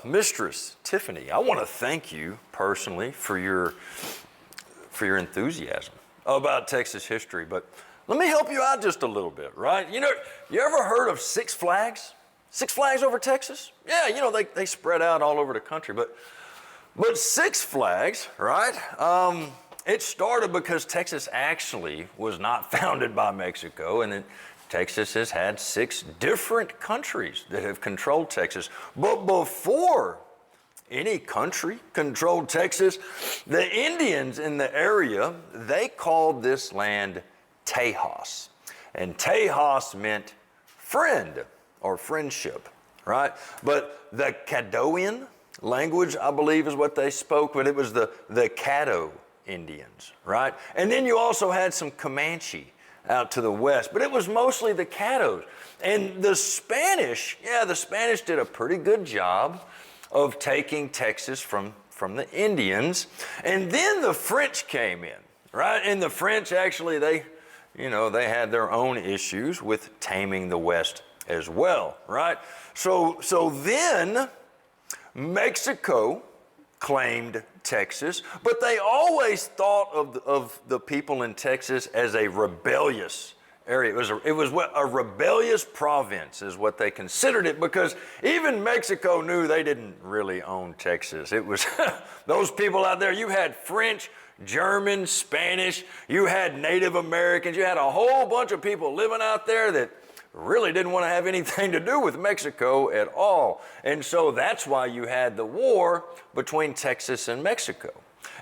Mistress Tiffany, I want to thank you personally for your enthusiasm about Texas history, but let me help you out just a little bit, right? You know, you ever heard of Six Flags? Six Flags over Texas? Yeah, you know, they spread out all over the country, but Six Flags, right? It started because Texas actually was not founded by Mexico, and then Texas has had 6 different countries that have controlled Texas. But before any country controlled Texas, the Indians in the area, they called this land Tejas. And Tejas meant friend or friendship, right? But the Caddoan language, I believe, is what they spoke, but it was the Caddo Indians, right? And then you also had some Comanche out to the west, but it was mostly the Caddos. And the Spanish did a pretty good job of taking Texas from the Indians. And then the French came in, right? And the French actually, they had their own issues with taming the West as well, right? So then Mexico claimed Texas, but they always thought of the people in Texas as a rebellious area. It was a rebellious province is what they considered it, because even Mexico knew they didn't really own Texas. It was those people out there. You had French, German, Spanish, you had Native Americans, you had a whole bunch of people living out there that really didn't want to have anything to do with Mexico at all. And so that's why you had the war between Texas and Mexico.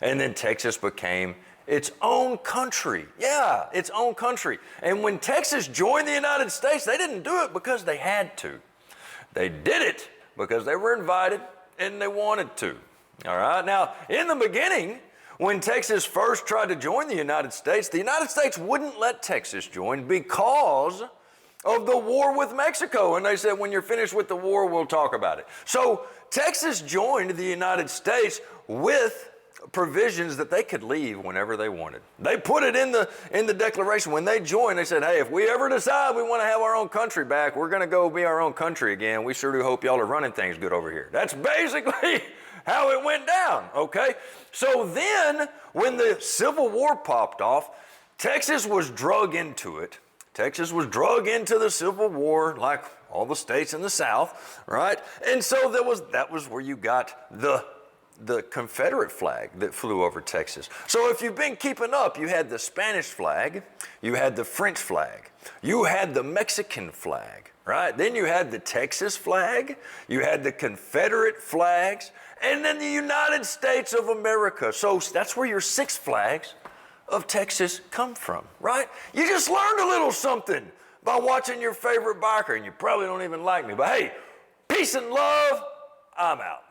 And then Texas became its own country. Yeah, its own country. And when Texas joined the United States, they didn't do it because they had to. They did it because they were invited and they wanted to. All right. Now, in the beginning, when Texas first tried to join the United States wouldn't let Texas join because of the war with Mexico. And they said, when you're finished with the war, we'll talk about it. So Texas joined the United States with provisions that they could leave whenever they wanted. They put it in the Declaration. When they joined, they said, hey, if we ever decide we want to have our own country back, we're going to go be our own country again. We sure do hope y'all are running things good over here. That's basically how it went down, okay? So then, when the Civil War popped off, Texas was drug into it. Texas was drug into the Civil War like all the states in the South, right? And so that was where you got the Confederate flag that flew over Texas. So if you've been keeping up, you had the Spanish flag, you had the French flag, you had the Mexican flag, right? Then you had the Texas flag, you had the Confederate flags, and then the United States of America. So that's where your 6 flags of Texas come from, right? You just learned a little something by watching your favorite biker, and you probably don't even like me, but hey, peace and love, I'm out.